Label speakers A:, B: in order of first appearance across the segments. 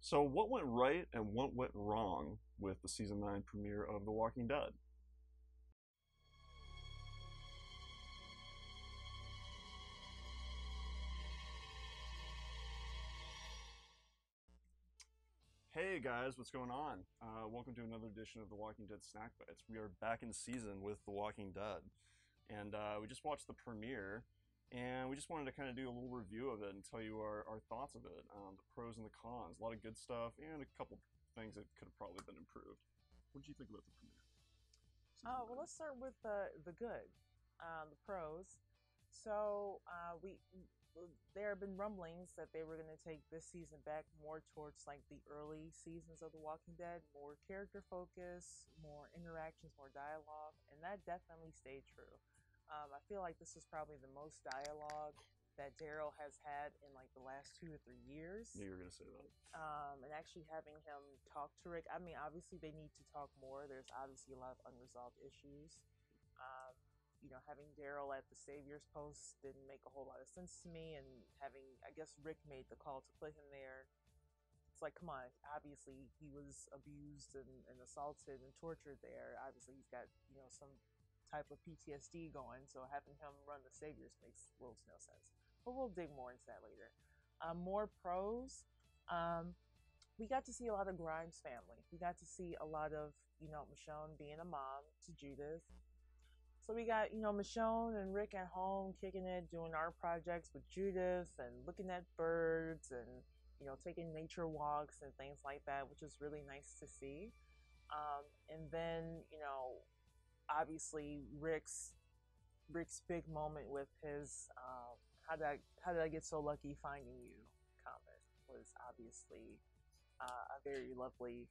A: So, what went right and what went wrong with the season 9 premiere of The Walking Dead? Hey guys, what's going on? Welcome to another edition of The Walking Dead Snack Bites. We are back in season with The Walking Dead, and we just watched the premiere, and we just wanted to kind of do a little review of it and tell you our thoughts of it, the pros and the cons, a lot of good stuff, and a couple things that could have probably been improved. What did you think about the premiere?
B: Oh, well, let's start with the good, the pros. So there have been rumblings that they were going to take this season back more towards like the early seasons of The Walking Dead, more character focus, more interactions, more dialogue, and that definitely stayed true. I feel like this is probably the most dialogue that Daryl has had in like the last 2 or 3 years.
A: Yeah, you were gonna say that.
B: And actually having him talk to Rick. I mean, obviously they need to talk more. There's obviously a lot of unresolved issues. Um, having Daryl at the Savior's post didn't make a whole lot of sense to me, and having, I guess, Rick made the call to put him there. It's like, come on, obviously he was abused and assaulted and tortured there. Obviously he's got, some type of PTSD going, so having him run the Saviors makes little to no sense. But we'll dig more into that later. More pros. We got to see a lot of Grimes' family. We got to see a lot of, Michonne being a mom to Judith. So we got, Michonne and Rick at home kicking it, doing art projects with Judith and looking at birds and, taking nature walks and things like that, which is really nice to see. And then, obviously Rick's big moment with his how did I get so lucky finding you comment was obviously a very lovely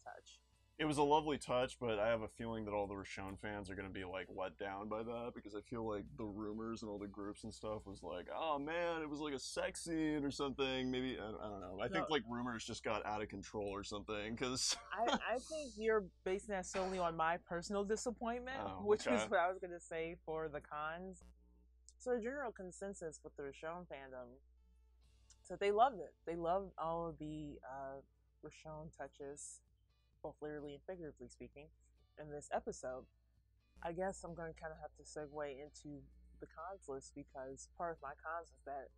B: touch.
A: It was a lovely touch, but I have a feeling that all the Rochon fans are going to be like let down by that because I feel like the rumors and all the groups and stuff was like, oh man, it was like a sex scene or something. Maybe I don't know. I think like rumors just got out of control or something because
B: I think you're basing that solely on my personal disappointment, which
A: okay.
B: is what I was going to say for the cons. So the general consensus with the Rochon fandom, so they loved it. They loved all of the Rochon touches, both literally and figuratively speaking, in this episode. I guess I'm going to kind of have to segue into the cons list because part of my cons is that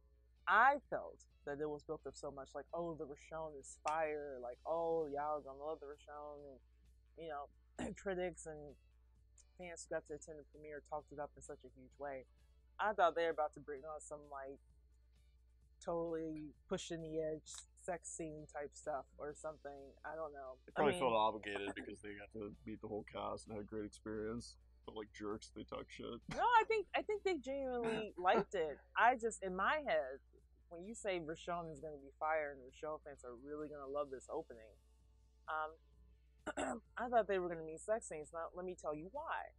B: I felt that it was built up so much, like, oh, the Rochon is fire, like, oh, y'all are gonna love the Rochon, and critics and fans who got to attend the premiere talked it up in such a huge way. I thought they were about to bring on some like totally pushing the edge sex scene type stuff or something. I don't know.
A: They probably felt obligated because they got to meet the whole cast and had a great experience. But like jerks, they talk shit.
B: No, I think they genuinely liked it. I just, in my head, when you say Rochon is going to be fire and the Rochon fans are really going to love this opening, I thought they were going to meet sex scenes. Now, let me tell you why.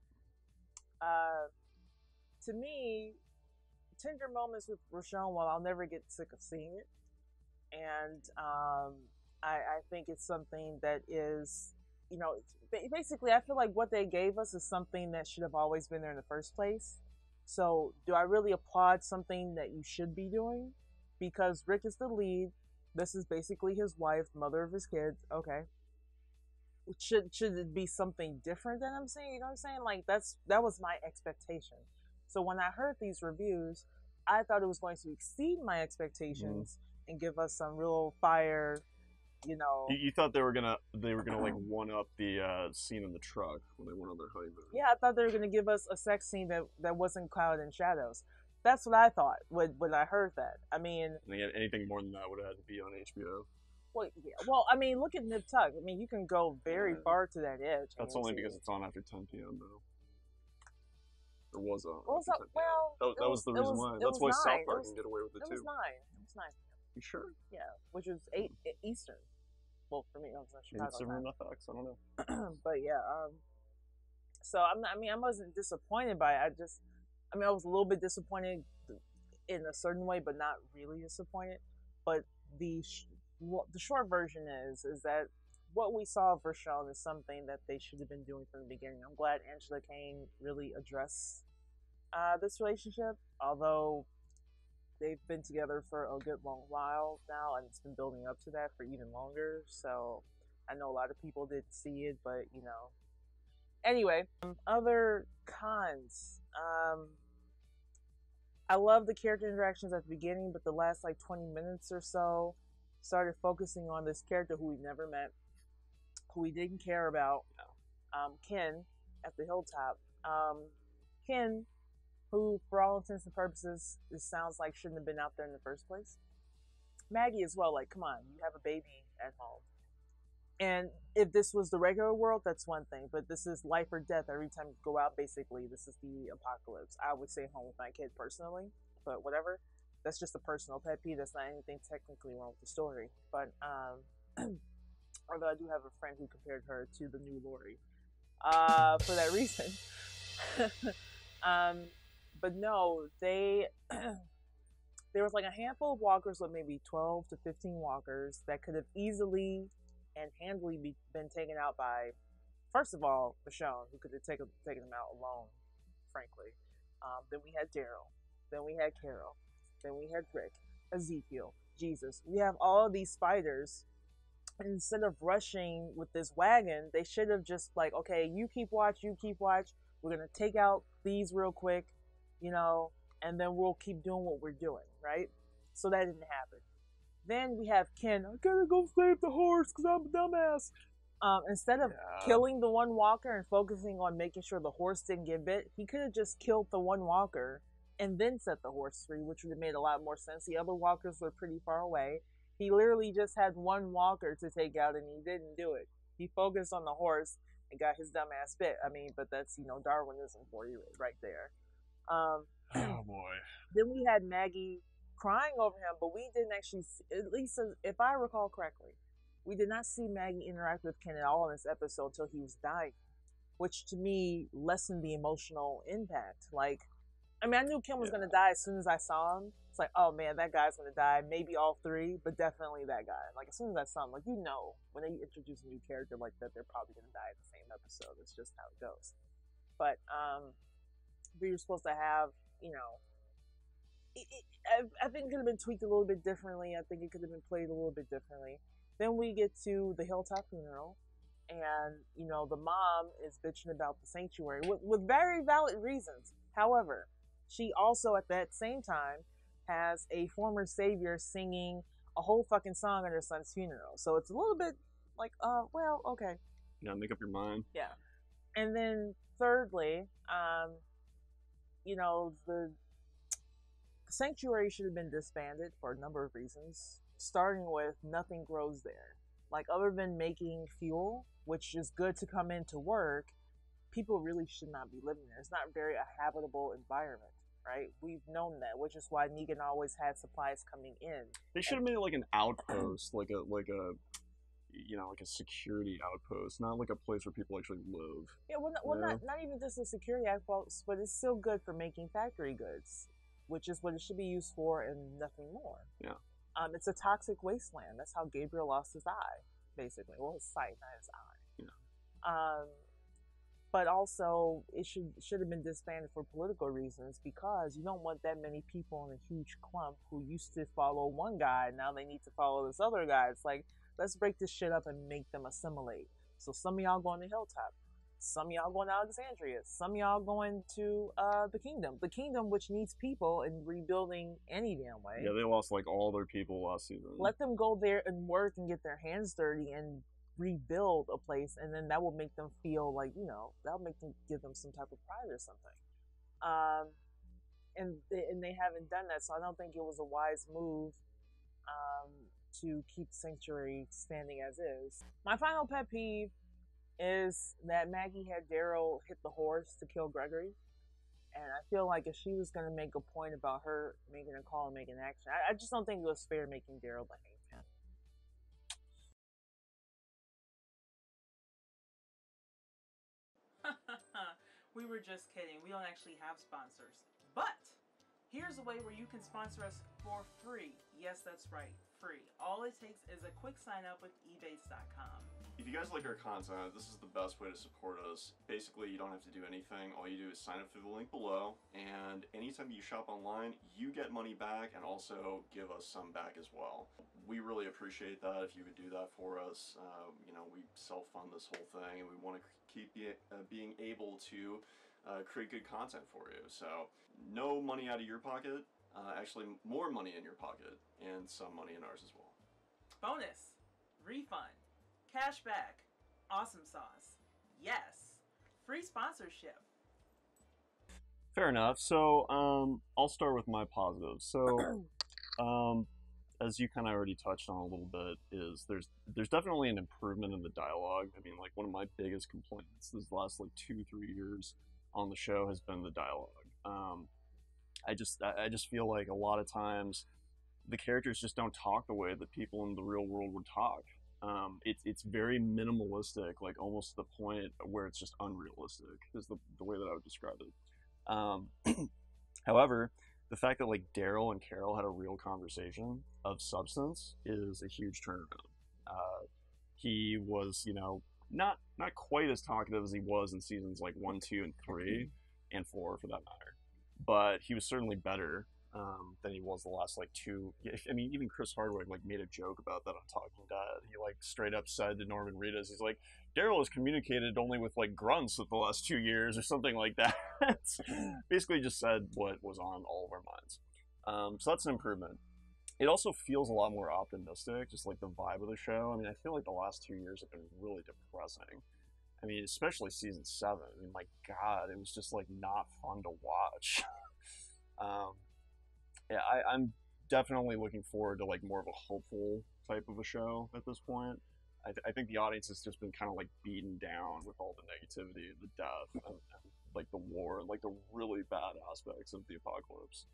B: To me, tender moments with Rochon, while I'll never get sick of seeing it, and I think it's something that is, basically, I feel like what they gave us is something that should have always been there in the first place. So, do I really applaud something that you should be doing? Because Rick is the lead. This is basically his wife, mother of his kids. Okay. Should it be something different than I'm saying? You know what I'm saying? Like that was my expectation. So when I heard these reviews, I thought it was going to exceed my expectations and give us some real fire.
A: You thought they were gonna like one up the scene in the truck when they went on their honeymoon.
B: Yeah, I thought they were gonna give us a sex scene that wasn't cloud and shadows. That's what I thought when I heard that. I mean,
A: anything more than that would have had to be on HBO.
B: Well, yeah. Well, I mean, look at Nip Tuck. I mean, you can go very far to that edge.
A: That's only because it's on after 10 p.m. though. It was on.
B: Well,
A: that was the reason why. That's why South Park can get away with it too.
B: It was 9. It was 9.
A: You sure?
B: Yeah, which was 8 Eastern. Well, for me, I was not Chicago.
A: It's Silver FX. I don't know.
B: But yeah, so I wasn't disappointed by it. I was a little bit disappointed in a certain way, but not really disappointed. But the short version is that what we saw of Rochon is something that they should have been doing from the beginning. I'm glad Angela Kane really addressed this relationship, although they've been together for a good long while now, and it's been building up to that for even longer. So I know a lot of people didn't see it, but you know. Anyway, other cons. I love the character interactions at the beginning, but the last like 20 minutes or so started focusing on this character who we never met, who we didn't care about, Ken at the hilltop. Ken, who, for all intents and purposes, it sounds like shouldn't have been out there in the first place. Maggie as well, like, come on, you have a baby at home. And if this was the regular world, that's one thing, but this is life or death every time you go out, basically. This is the apocalypse. I would stay home with my kid personally, but whatever. That's just a personal pet peeve. That's not anything technically wrong with the story. But, although I do have a friend who compared her to the new Lori. For that reason. But no, there was like a handful of walkers with maybe 12 to 15 walkers that could have easily and handily been taken out by, first of all, Michonne, who could have taken them out alone, frankly. Then we had Daryl. Then we had Carol. Then we had Rick, Ezekiel, Jesus. We have all of these spiders. Instead of rushing with this wagon, they should have just like, okay, you keep watch. We're going to take out these real quick, you know, and then we'll keep doing what we're doing, right? So that didn't happen. Then we have Ken, I gotta go save the horse because I'm a dumbass. Instead of killing the one walker and focusing on making sure the horse didn't get bit, he could have just killed the one walker and then set the horse free, which would have made a lot more sense. The other walkers were pretty far away. He literally just had one walker to take out and he didn't do it. He focused on the horse and got his dumbass bit. I mean, but that's, you know, Darwinism for you right there.
A: Oh boy.
B: Then we had Maggie crying over him, but we didn't actually see, at least if I recall correctly, we did not see Maggie interact with Ken at all in this episode until he was dying, which to me lessened the emotional impact. Like, I mean, I knew Ken was going to die as soon as I saw him. It's like, oh man, that guy's going to die. Maybe all three, but definitely that guy. Like, as soon as I saw him, like, you know, when they introduce a new character like that, they're probably going to die in the same episode. It's just how it goes. But we were supposed to have, you know, I think it could have been tweaked a little bit differently. I think it could have been played a little bit differently. Then we get to the hilltop funeral, and you know the mom is bitching about the sanctuary with very valid reasons. However, she also at that same time has a former savior singing a whole fucking song at her son's funeral. So it's a little bit like, well, okay.
A: Yeah, make up your mind.
B: Yeah. And then thirdly, you know, the sanctuary should have been disbanded for a number of reasons, starting with nothing grows there. Like, other than making fuel, which is good to come into work, people really should not be living there. It's not very a habitable environment, right? We've known that, which is why Negan always had supplies coming in.
A: They should have made it like an outpost, like a you know, like a security outpost, not like a place where people actually live.
B: Yeah, well, not even just a security outpost, but it's still good for making factory goods, which is what it should be used for and nothing more.
A: Yeah.
B: It's a toxic wasteland. That's how Gabriel lost his eye, basically. Well, his sight, not his eye.
A: Yeah.
B: But also, it should have been disbanded for political reasons, because you don't want that many people in a huge clump who used to follow one guy, now they need to follow this other guy. It's like, let's break this shit up and make them assimilate. So some of y'all going to Hilltop. Some of y'all going to Alexandria. Some of y'all going to the Kingdom, which needs people and rebuilding any damn way.
A: Yeah, they lost like all their people last season.
B: Let them go there and work and get their hands dirty and rebuild a place, and then that will make them feel like, you know, that'll make them, give them some type of pride or something. And they haven't done that, so I don't think it was a wise move to keep Sanctuary standing as is. My final pet peeve is that Maggie had Daryl hit the horse to kill Gregory. And I feel like if she was going to make a point about her making a call and making action, I just don't think it was fair making Daryl the hangman. We were just kidding. We don't actually have sponsors. But here's a way where you can sponsor us for free. Yes, that's right. free. All it takes is a quick sign up with Ebates.com.
A: If you guys like our content, this is the best way to support us. Basically, you don't have to do anything. All you do is sign up through the link below, and anytime you shop online, you get money back and also give us some back as well. We really appreciate that if you would do that for us. We self-fund this whole thing, and we want to keep being able to create good content for you. So no money out of your pocket, actually more money in your pocket, and some money in ours as well.
B: Bonus, refund, cashback, awesome sauce, yes, free sponsorship.
A: Fair enough. So I'll start with my positives. So as you kind of already touched on a little bit, is there's definitely an improvement in the dialogue. I mean, like one of my biggest complaints this last like 2-3 years on the show has been the dialogue. I just feel like a lot of times the characters just don't talk the way that people in the real world would talk. It's very minimalistic, like almost to the point where it's just unrealistic is the way that I would describe it. However, the fact that like Daryl and Carol had a real conversation of substance is a huge turnaround. He was, not quite as talkative as he was in seasons like 1, 2, and 3, and 4 for that matter, but he was certainly better than he was the last like 2. I mean, even Chris Hardwick like made a joke about that on Talking Dead. He like straight up said to Norman Reedus, he's like, Daryl has communicated only with like grunts for the last 2 years or something like that. Basically just said what was on all of our minds. So that's an improvement. It also feels a lot more optimistic, just like the vibe of the show. I mean, I feel like the last 2 years have been really depressing. I mean, especially season 7. I mean, my God, it was just like not fun to watch. Yeah, I'm definitely looking forward to like more of a hopeful type of a show at this point. I think the audience has just been kind of like beaten down with all the negativity, the death, and like the war, and like the really bad aspects of the apocalypse.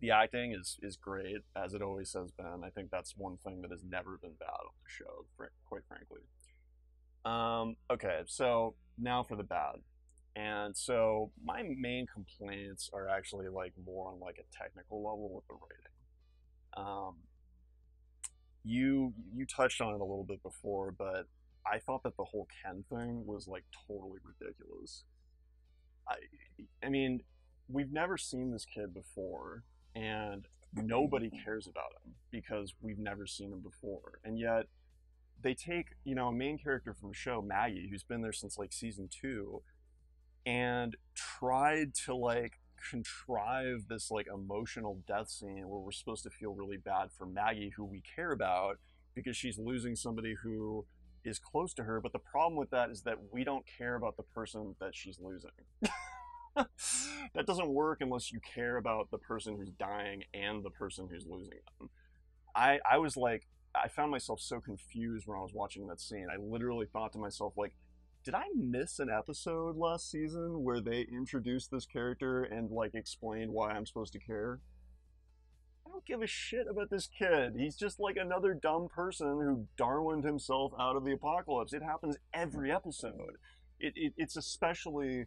A: The acting is great, as it always has been. I think that's one thing that has never been bad on the show, quite frankly. Okay, so now for the bad. And so my main complaints are actually like more on like a technical level with the writing. You touched on it a little bit before, but I thought that the whole Ken thing was like totally ridiculous. I mean, we've never seen this kid before, and nobody cares about him because we've never seen him before. And yet they take, a main character from the show, Maggie, who's been there since like season 2, and tried to like contrive this like emotional death scene where we're supposed to feel really bad for Maggie, who we care about because she's losing somebody who is close to her. But the problem with that is that we don't care about the person that she's losing. That doesn't work unless you care about the person who's dying and the person who's losing them. I was like, I found myself so confused when I was watching that scene. I literally thought to myself, like, did I miss an episode last season where they introduced this character and like explained why I'm supposed to care? I don't give a shit about this kid. He's just like another dumb person who Darwined himself out of the apocalypse. It happens every episode. It's especially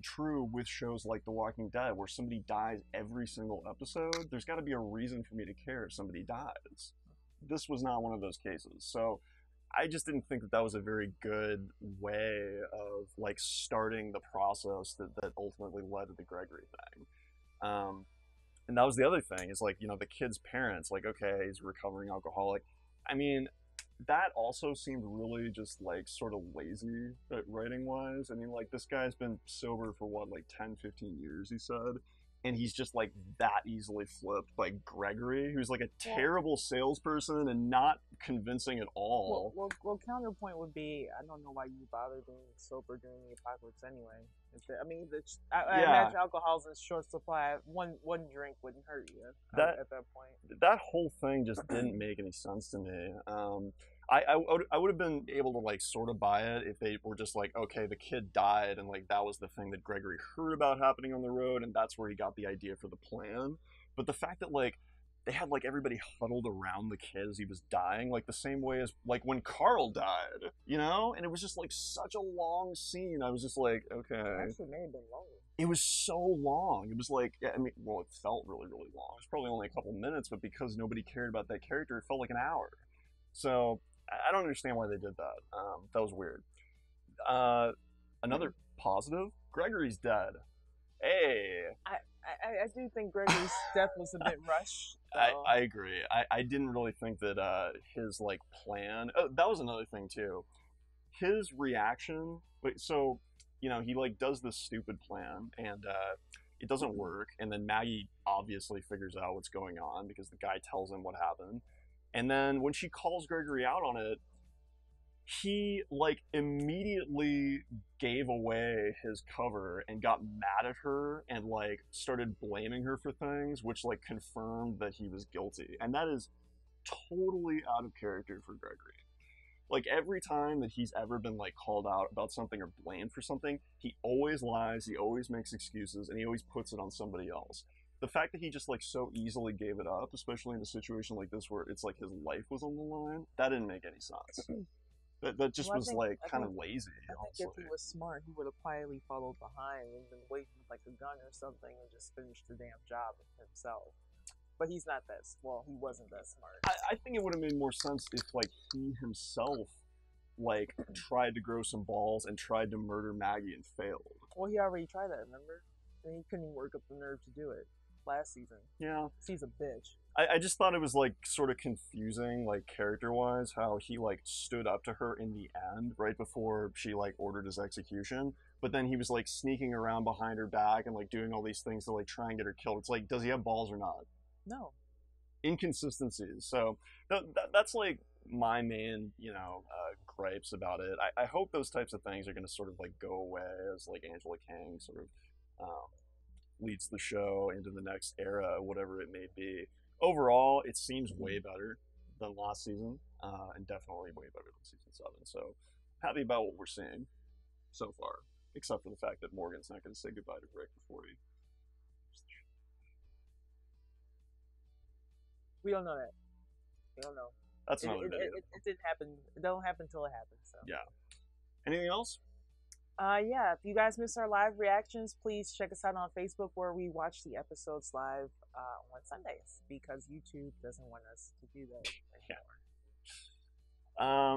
A: true with shows like The Walking Dead, where somebody dies every single episode. There's got to be a reason for me to care if somebody dies. This was not one of those cases. So I just didn't think that was a very good way of like starting the process that ultimately led to the Gregory thing. And that was the other thing is like, the kid's parents, like, okay, he's a recovering alcoholic. I mean, that also seemed really just like sort of lazy writing wise. I mean, like this guy's been sober for what, like 10, 15 years, he said. And he's just like that easily flipped by Gregory, who's like a terrible salesperson and not convincing at all.
B: Well, counterpoint would be, I don't know why you bother being sober during the apocalypse anyway. I mean, I imagine alcohol's in short supply. One drink wouldn't hurt you at that point.
A: That whole thing just didn't make any sense to me. I would have been able to like sort of buy it if they were just like, okay, the kid died and like that was the thing that Gregory heard about happening on the road and that's where he got the idea for the plan. But the fact that like they had like everybody huddled around the kid as he was dying, like the same way as like when Carl died, you know? And it was just like such a long scene. I was just like, okay.
B: It actually may have been longer.
A: It was so long. It was like, yeah, I mean, well, it felt really, really long. It was probably only a couple minutes, but because nobody cared about that character, it felt like an hour. So I don't understand why they did that. That was weird. Another positive, Gregory's dead. Hey.
B: I do think Gregory's death was a bit rushed.
A: I agree. I didn't really think that his like plan. Oh, that was another thing too. His reaction. So you know, he like does this stupid plan and it doesn't work. And then Maggie obviously figures out what's going on because the guy tells him what happened. And then when she calls Gregory out on it, he like immediately gave away his cover and got mad at her and like started blaming her for things, which like confirmed that he was guilty. And that is totally out of character for Gregory. Like every time that he's ever been like called out about something or blamed for something, he always lies, he always makes excuses, and he always puts it on somebody else. The fact that he just like so easily gave it up, especially in a situation like this where it's like his life was on the line, that didn't make any sense. That just was like kind of lazy.
B: I think if he was smart, he would have quietly followed behind and been waiting with like a gun or something and just finished the damn job himself. But he's not that. Well, he wasn't that smart.
A: I think it would have made more sense if like he himself like tried to grow some balls and tried to murder Maggie and failed.
B: Well, he already tried that, remember? And he couldn't work up the nerve to do it last season.
A: Yeah,
B: he's a bitch.
A: I just thought it was like sort of confusing, like character wise, how he like stood up to her in the end, right before she like ordered his execution. But then he was like sneaking around behind her back and like doing all these things to like try and get her killed. It's like, does he have balls or not?
B: No.
A: Inconsistencies. So that's like my main, you know, gripes about it. I hope those types of things are going to sort of like go away as like Angela Kang sort of leads the show into the next era, whatever it may be. Overall, it seems way better than last season, and definitely way better than season 7. So happy about what we're seeing so far, except for the fact that Morgan's not going to say goodbye to Rick before he.
B: We don't know that. We don't know.
A: That's another video.
B: It didn't happen. It don't happen until it happens. So.
A: Yeah. Anything else?
B: Yeah. If you guys missed our live reactions, please check us out on Facebook where we watch the episodes live on Sundays because YouTube doesn't want us to do that anymore.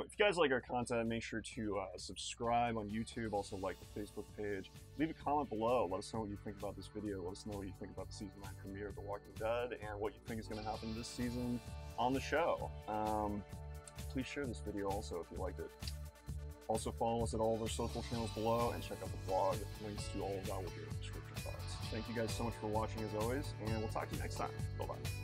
A: If you guys like our content, make sure to subscribe on YouTube. Also like the Facebook page. Leave a comment below. Let us know what you think about this video. Let us know what you think about the season 9 premiere of The Walking Dead and what you think is going to happen this season on the show. Please share this video also if you liked it. Also follow us at all of our social channels below and check out the blog. Links to all of that will be in the description box. Thank you guys so much for watching as always, and we'll talk to you next time. Bye-bye.